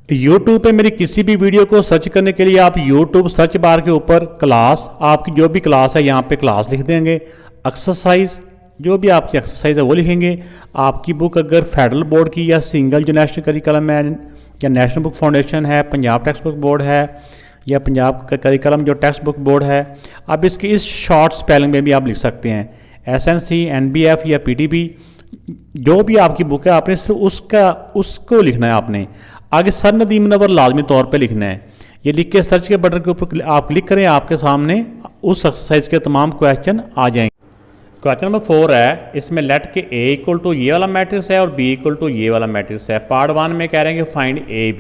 YouTube पे मेरी किसी भी वीडियो को सर्च करने के लिए आप YouTube सर्च बार के ऊपर क्लास, आपकी जो भी क्लास है यहाँ पे क्लास लिख देंगे। एक्सरसाइज, जो भी आपकी एक्सरसाइज है वो लिखेंगे। आपकी बुक अगर फेडरल बोर्ड की या सिंगल जो नेशनल करिकुलम है या नेशनल बुक फाउंडेशन है, पंजाब टेक्स्ट बुक बोर्ड है या पंजाब का करिकुलम जो टेक्स्ट बुक बोर्ड है, आप इसकी इस शॉर्ट स्पेलिंग में भी आप लिख सकते हैं। SNC, NBF या PTB, जो भी आपकी बुक है आपने सिर्फ उसको लिखना है। आपने आगे सर नदीम मुनव्वर लाजमी तौर पे लिखना है। ये लिख के सर्च के बटन के ऊपर आप क्लिक करें, आपके सामने उस एक्सरसाइज के तमाम क्वेश्चन आ जाएंगे। क्वेश्चन नंबर 4 है, इसमें लेट के A इक्वल टू ये वाला मैट्रिक्स है और B इक्वल टू ये वाला मैट्रिक्स है। पार्ट 1 में कह रहे हैं कि फाइंड ए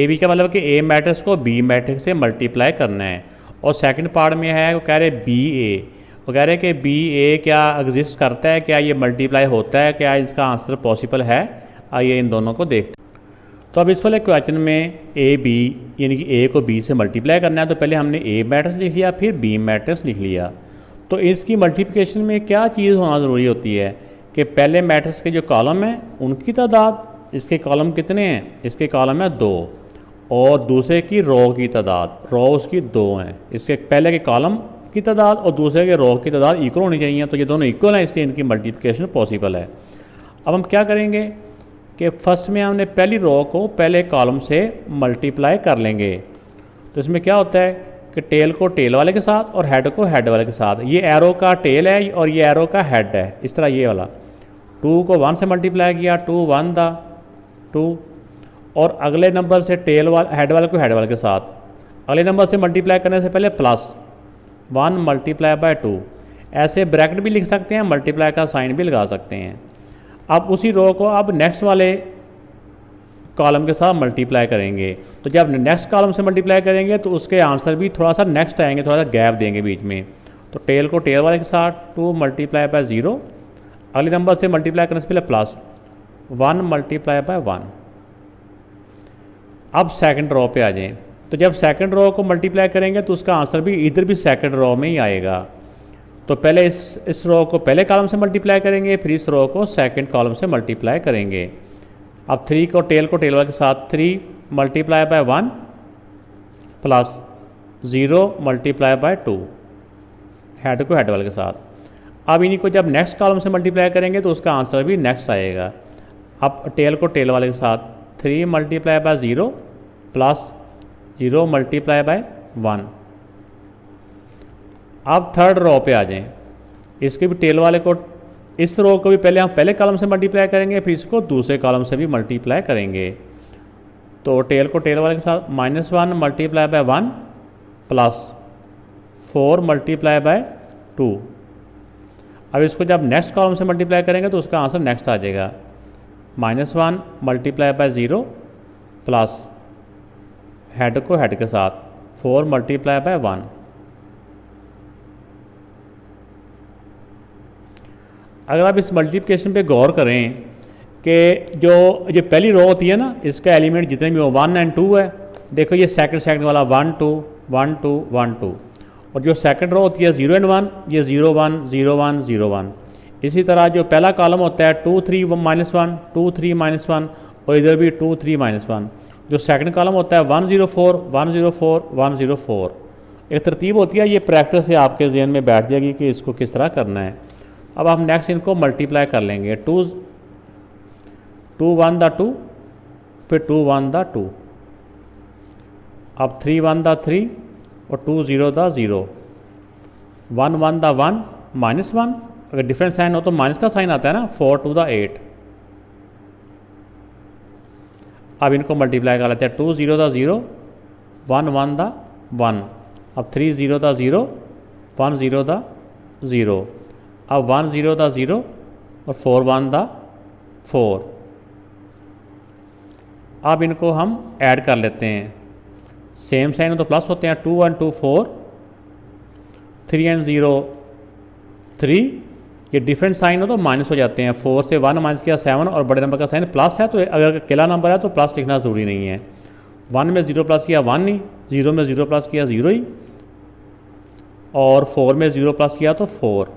बी का मतलब कि A मैट्रिक्स को B मैट्रिक्स से मल्टीप्लाई करना है। और सेकंड पार्ट में है वो कह रहे BA, वो कह रहे हैं कि BA क्या एग्जिस्ट करता है, क्या ये मल्टीप्लाई होता है, क्या इसका आंसर पॉसिबल है। आइए इन दोनों को देखते हैं। तो अब इस वाले क्वेश्चन में AB यानी कि A को B से मल्टीप्लाई करना है, तो पहले हमने A मैट्रिक्स लिख लिया, फिर B मैट्रिक्स लिख लिया। तो इसकी मल्टीप्लिकेशन में क्या चीज़ होना ज़रूरी होती है कि पहले मैट्रिक्स के जो कॉलम हैं उनकी तादाद, इसके कॉलम कितने हैं, इसके कॉलम है 2, और दूसरे की रो की तादाद, रो उसकी 2 हैं। इसके पहले के कॉलम की तादाद और दूसरे के रो की तादाद इक्वल होनी चाहिए। तो ये दोनों इक्वल हैं, इसलिए इनकी मल्टीप्लिकेशन पॉसिबल है। अब हम क्या करेंगे कि फर्स्ट में हमने पहली रो को पहले कॉलम से मल्टीप्लाई कर लेंगे। तो इसमें क्या होता है कि टेल को टेल वाले के साथ और हेड को हेड वाले के साथ, ये एरो का टेल है और ये एरो का हेड है। इस तरह ये वाला 2 को 1 से मल्टीप्लाई किया, 2 1 दा 2, और अगले नंबर से टेल वाले हेड वाले को हेड वाले के साथ, अगले नंबर से मल्टीप्लाई करने से पहले प्लस 1 मल्टीप्लाई बाय 2। ऐसे ब्रैकेट भी लिख सकते हैं, मल्टीप्लाई का साइन भी लगा सकते हैं। अब उसी रो को अब नेक्स्ट वाले कॉलम के साथ मल्टीप्लाई करेंगे। तो जब नेक्स्ट कॉलम से मल्टीप्लाई करेंगे तो उसके आंसर भी थोड़ा सा नेक्स्ट आएंगे, थोड़ा सा गैप देंगे बीच में। तो टेल को टेल वाले के साथ 2 मल्टीप्लाई बाय 0, अगले नंबर से मल्टीप्लाई करने से पहले प्लस 1 मल्टीप्लाई बाय 1। अब सेकंड रो पे आ जाएं। तो जब सेकंड रो को मल्टीप्लाई करेंगे तो उसका आंसर भी इधर भी सेकंड रो में ही आएगा। तो पहले इस रो को पहले कॉलम से मल्टीप्लाई करेंगे, फिर इस रो को सेकंड कॉलम से मल्टीप्लाई करेंगे। अब 3 को टेल वाले के साथ 3 multiply by 1 plus 0 multiply by 2, head को हेड वाले के साथ। अब इन्हीं को जब नेक्स्ट कॉलम से मल्टीप्लाई करेंगे तो उसका आंसर भी नेक्स्ट आएगा। अब टेल को टेल वाले के साथ 3 multiply by 0 plus 0 multiply by 1। अब थर्ड रो पे आ जाएं। इसके भी टेल वाले को, इस रो को भी पहले हम पहले कॉलम से मल्टीप्लाई करेंगे, फिर इसको दूसरे कॉलम से भी मल्टीप्लाई करेंगे। तो टेल को टेल वाले के साथ -1 multiply by 1 plus 4 multiply by 2। अब इसको जब नेक्स्ट कॉलम से मल्टीप्लाई करेंगे तो उसका आंसर नेक्स्ट आ जाएगा, -1 मल्टीप्लाई बाय 0 प्लस हेड को हेड के साथ 4 मल्टीप्लाई बाय 1। अगर आप इस मल्टीप्लिकेशन पे गौर करें कि जो पहली रो होती है ना, इसका एलिमेंट जितने भी हो 1 और 2 है। देखो ये सेकंड वाला 1 2 1 2 1 2, और जो सेकंड रो होती है 0 और 1, ये 0 1 0 1 0 1। इसी तरह जो पहला कॉलम होता है 2 3 -1 2 3 -1, और इधर भी 2 3 -1। जो सेकंड कॉलम होता है 1 0 4 1 0 4 1 0 4। एक तरतीब होती है, ये प्रैक्टिस से आपके जहन में बैठ जाएगी कि इसको किस तरह करना है। अब हम नेक्स्ट इनको मल्टीप्लाई कर लेंगे। 2 1 दा 2, फिर 2 1 दा 2, अब 3 1 दा 3 और 2 0 दा 0, 1 1 दा 1 -1। अगर डिफरेंट साइन हो तो माइनस का साइन आता है ना, 4 2 दा 8। अब इनको मल्टीप्लाई कर लेते हैं। 2 0 दा 0, 1 1 दा 1, अब 3 0 दा 0, 1 0 दा 0, अब 1 0 दा 0 और 4 1 दा 4। अब इनको हम ऐड कर लेते हैं। सेम साइन तो प्लस होते हैं, 2 1 2 4, 3 and 0 3। ये डिफरेंट साइन हो तो माइनस हो जाते हैं। 4 से 1 माइनस किया 7, और बड़े नंबर का साइन प्लस है, तो अगर अकेला नंबर है तो प्लस लिखना ज़रूरी नहीं है। 1 में 0 प्लस किया 1 ही, 0 में 0 प्लस किया 0 ही, और 4 में 0 प्लस किया तो 4।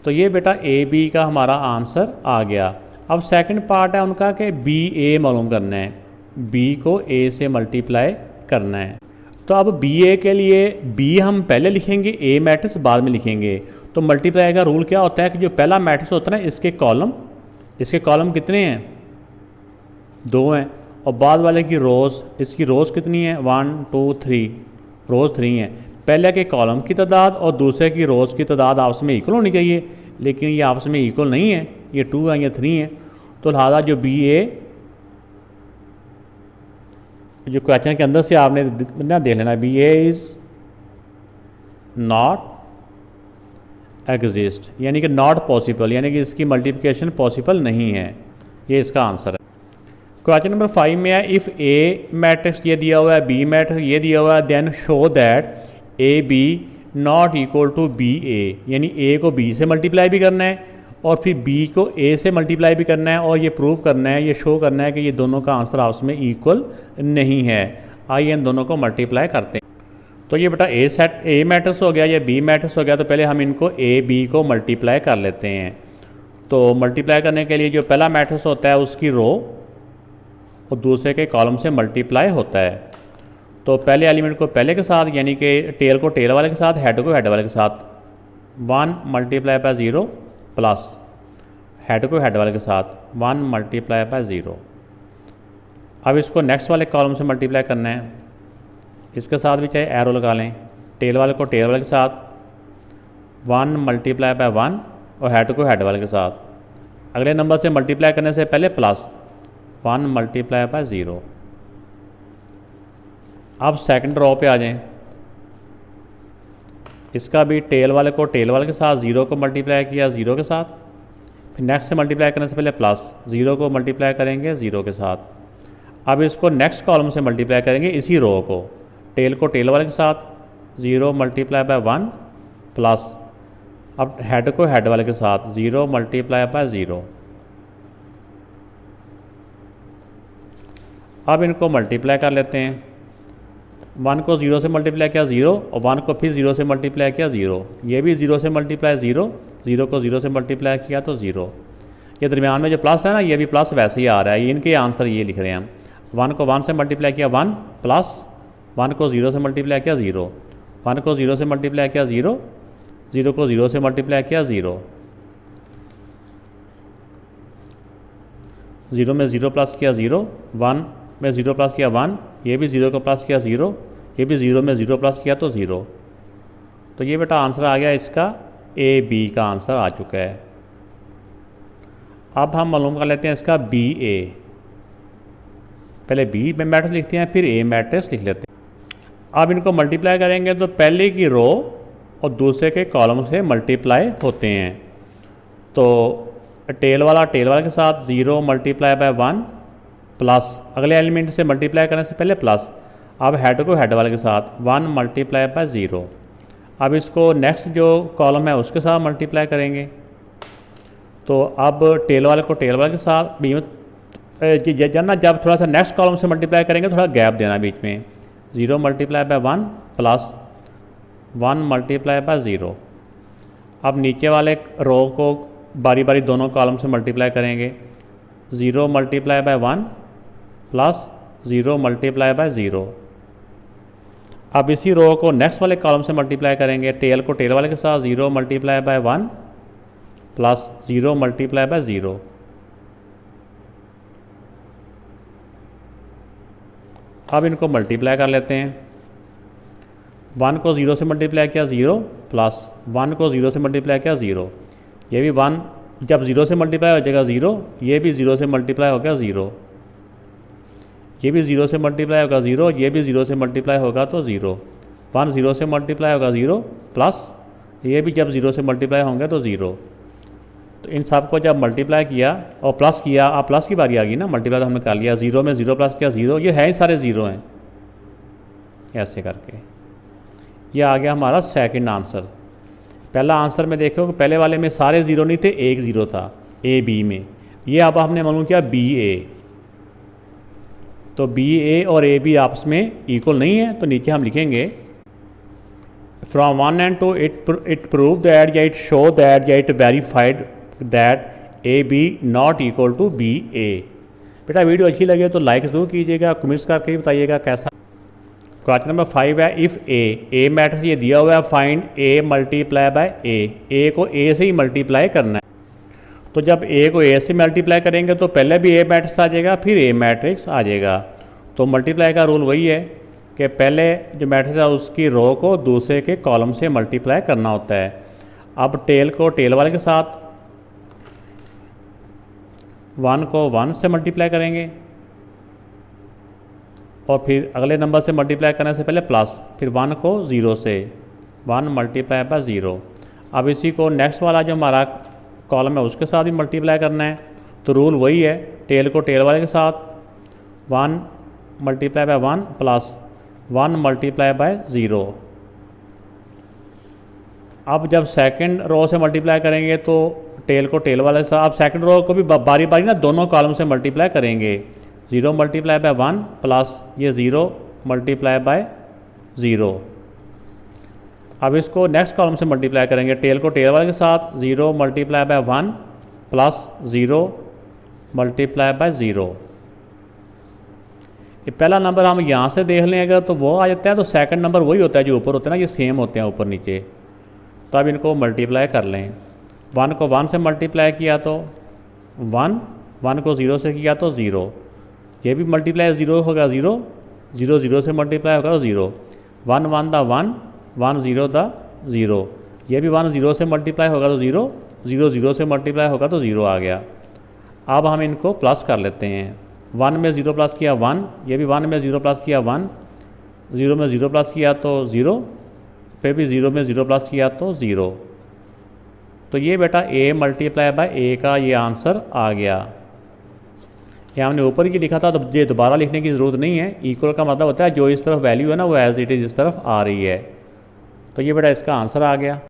तो ये बेटा AB का हमारा आंसर आ गया। अब सेकंड पार्ट है उनका कि बी ए मालूम करना है, बी को ए से मल्टीप्लाई करना है। तो अब बी ए के लिए बी हम पहले लिखेंगे, ए मैट्रिक्स बाद में लिखेंगे। तो मल्टीप्लाई का रूल क्या होता है कि जो पहला मैट्रिक्स होता है ना, इसके कॉलम कितने हैं, 2 हैं, और बाद वाले की रोज़, इसकी रोज़ कितनी है, 1 2 3, रोज़ 3 हैं। पहले के कॉलम की तादाद और दूसरे की रोज़ की तादाद आपस में इक्वल होनी चाहिए, लेकिन ये आपस में इक्वल नहीं है, ये 2 है, ये 3 है। तो लिहाजा जो बी ए, जो क्वेश्चन के अंदर से आपने ना देख लेना, B A is not exist, यानी कि नॉट पॉसिबल, यानी कि इसकी मल्टीप्लिकेशन पॉसिबल नहीं है। ये इसका आंसर है। क्वेश्चन नंबर 5 में है इफ़ ए मैट्रिक्स ये दिया हुआ है, बी मैट्रिक्स ये दिया हुआ है, then show that A B not equal to B A, यानी ए को बी से मल्टीप्लाई भी करना है और फिर बी को ए से मल्टीप्लाई भी करना है, और ये प्रूव करना है, ये शो करना है कि ये दोनों का आंसर आपस में इक्वल नहीं है। आइए इन दोनों को मल्टीप्लाई करते हैं। तो ये बेटा ए मैट्रिक्स हो गया, या बी मैट्रिक्स हो गया, तो पहले हम इनको ए बी को मल्टीप्लाई कर लेते हैं। तो मल्टीप्लाई करने के लिए जो पहला मैट्रिक्स होता है उसकी रो और दूसरे के कॉलम से मल्टीप्लाई होता है। तो पहले एलिमेंट को पहले के साथ, यानी कि टेल को टेल वाले के साथ, हेड को हेड वाले के साथ, 1 मल्टीप्लाई बाय 0 प्लस हेड को हेड वाले के साथ 1 मल्टीप्लाई बाय 0। अब इसको नेक्स्ट वाले कॉलम से मल्टीप्लाई करना है, इसके साथ भी चाहे एरो लगा लें, टेल वाले को टेल वाले के साथ 1 मल्टीप्लाई बाय 1 और हेड को हेड वाले के साथ। अगले नंबर से मल्टीप्लाई करने से पहले प्लस 1 मल्टीप्लाई बाय 0। अब सेकंड रो पे आ जाएं, इसका भी टेल वाले को टेल वाले के साथ 0 को मल्टीप्लाई किया 0 के साथ, फिर नेक्स्ट से मल्टीप्लाई करने से पहले प्लस 0 को मल्टीप्लाई करेंगे 0 के साथ। अब इसको नेक्स्ट कॉलम से मल्टीप्लाई करेंगे इसी रो को, टेल को टेल वाले के साथ 0 मल्टीप्लाई बाय 1 प्लस अब हेड को हेड वाले के साथ 0 मल्टीप्लाई बाय 0। अब इनको मल्टीप्लाई कर लेते हैं, 1 को 0 से मल्टीप्लाई किया 0 और 1 को फिर 0 से मल्टीप्लाई किया 0, ये भी 0 से मल्टीप्लाई 0, 0 को 0 से मल्टीप्लाई किया तो 0। ये दरमियान में जो प्लस है ना, ये भी प्लस वैसे ही आ रहा है, इनके आंसर ये लिख रहे हैं हम। 1 को 1 से मल्टीप्लाई किया 1 प्लस 1 को 0 से मल्टीप्लाई किया 0, 1 को 0 से मल्टीप्लाई किया 0, 0 को 0 से मल्टीप्लाई किया 0, 0 में 0 प्लस किया 0, 1 में 0 प्लस किया 1, ये भी 0 को प्लस किया 0, ये भी 0 में 0 प्लस किया तो 0। तो ये बेटा आंसर आ गया इसका, ए बी का आंसर आ चुका है। अब हम मालूम कर लेते हैं इसका बी ए। पहले बी में मैट्रिक्स लिखते हैं, फिर ए मैट्रिक्स लिख लेते हैं। अब इनको मल्टीप्लाई करेंगे तो पहले की रो और दूसरे के कॉलम से मल्टीप्लाई होते हैं। तो टेल वाला के साथ 0 मल्टीप्लाई बाय 1 प्लस अगले एलिमेंट से मल्टीप्लाई करने से पहले प्लस, अब हेड को हेड वाले के साथ 1 मल्टीप्लाई बाय 0। अब इसको नेक्स्ट जो कॉलम है उसके साथ मल्टीप्लाई करेंगे। तो अब टेल वाले को टेल वाले के साथ जानना, जब थोड़ा सा नेक्स्ट कॉलम से मल्टीप्लाई करेंगे थोड़ा गैप देना बीच में, 0 multiply by 1 plus 1 multiply by 0। अब नीचे वाले रो को बारी बारी दोनों कॉलम से मल्टीप्लाई करेंगे, 0 multiply by 1 plus 0 multiply by 0। अब इसी रो को नेक्स्ट वाले कॉलम से मल्टीप्लाई करेंगे, टेल को टेल वाले के साथ 0 multiply by 1 plus 0 multiply by 0। अब इनको मल्टीप्लाई कर लेते हैं, 1 को 0 से मल्टीप्लाई किया 0 प्लस 1 को 0 से मल्टीप्लाई किया 0, ये भी 1 जब 0 से मल्टीप्लाई हो जाएगा 0, ये भी 0 से मल्टीप्लाई हो गया 0, ये भी 0 से मल्टीप्लाई होगा 0, ये भी 0 से मल्टीप्लाई होगा तो 0, 1 0 से मल्टीप्लाई होगा 0 प्लस ये भी जब 0 से मल्टीप्लाई होंगे तो 0। तो इन सब को जब मल्टीप्लाई किया और प्लस किया, अब प्लस की बारी आ गई ना, मल्टीप्लाई तो हमने कर लिया, 0 में 0 प्लस किया 0, ये है ही सारे 0 हैं, ऐसे करके ये आ गया हमारा सेकंड आंसर। पहला आंसर में देखो कि पहले वाले में सारे 0 नहीं थे, एक 0 था ए बी में, ये अब हमने मालूम किया बी ए। तो बी ए और ए बी आपस में इक्वल नहीं है, तो नीचे हम लिखेंगे from 1 and 2 it prove that या इट शो दैट या it verified that A B not equal to B A. बेटा वीडियो अच्छी लगे तो लाइक ज़रूर कीजिएगा, कमेंट्स करके बताइएगा कैसा। क्वेश्चन नंबर 5 है, इफ़ ए मैट्रिक्स ये दिया हुआ है, फाइंड ए मल्टीप्लाई बाय ए को ए से ही मल्टीप्लाई करना है। तो जब ए को ए से मल्टीप्लाई करेंगे तो पहले भी ए मैट्रिक्स आ जाएगा, फिर ए मैट्रिक्स आ जाएगा। तो मल्टीप्लाई का रूल वही है कि पहले जो मैट्रिक्स है उसकी रो को दूसरे के कॉलम से मल्टीप्लाई करना होता है। अब टेल को टेल वाले के साथ, 1 को 1 से मल्टीप्लाई करेंगे और फिर अगले नंबर से मल्टीप्लाई करने से पहले प्लस, फिर 1 को 0 से, 1 मल्टीप्लाई बाय 0। अब इसी को नेक्स्ट वाला जो हमारा कॉलम है उसके साथ भी मल्टीप्लाई करना है। तो रूल वही है, टेल को टेल वाले के साथ, 1 multiply by 1 plus 1 multiply by 0। अब जब सेकंड रो से मल्टीप्लाई करेंगे तो टेल को टेल वाले के साथ, अब सेकंड रो को भी बारी बारी ना दोनों कॉलम से मल्टीप्लाई करेंगे। 0 मल्टीप्लाई बाय 1 प्लस ये 0 मल्टीप्लाई बाय 0। अब इसको नेक्स्ट कॉलम से मल्टीप्लाई करेंगे, टेल को टेल वाले के साथ, 0 multiply by 1 plus 0 multiply by 0। ये पहला नंबर हम यहाँ से देख लें अगर तो वो आ जाता है, तो सेकंड नंबर वही होता है जो ऊपर होते हैं ना, ये सेम होते हैं ऊपर नीचे। तो अब इनको मल्टीप्लाई कर लें, 1 को 1 से मल्टीप्लाई किया तो 1, 1 को 0 से किया तो 0, ये भी मल्टीप्लाई 0 होगा 0, 0 0 से मल्टीप्लाई होगा तो 0, 1 1 द 1, 1 0 द 0, ये भी 1 0 से मल्टीप्लाई होगा तो 0, 0 0 से मल्टीप्लाई होगा तो 0 आ गया। अब हम इनको प्लस कर लेते हैं, 1 में 0 प्लस किया 1, ये भी 1 में 0 प्लस किया 1, 0 में 0 प्लस किया तो 0, फिर भी 0 में 0 प्लस किया तो 0। तो ये बेटा a मल्टीप्लाई बाय a का ये आंसर आ गया। ये हमने ऊपर ही लिखा था तो ये दोबारा लिखने की ज़रूरत नहीं है। इक्वल का मतलब होता है जो इस तरफ वैल्यू है ना वो एज इट इज़ इस तरफ आ रही है। तो ये बेटा इसका आंसर आ गया।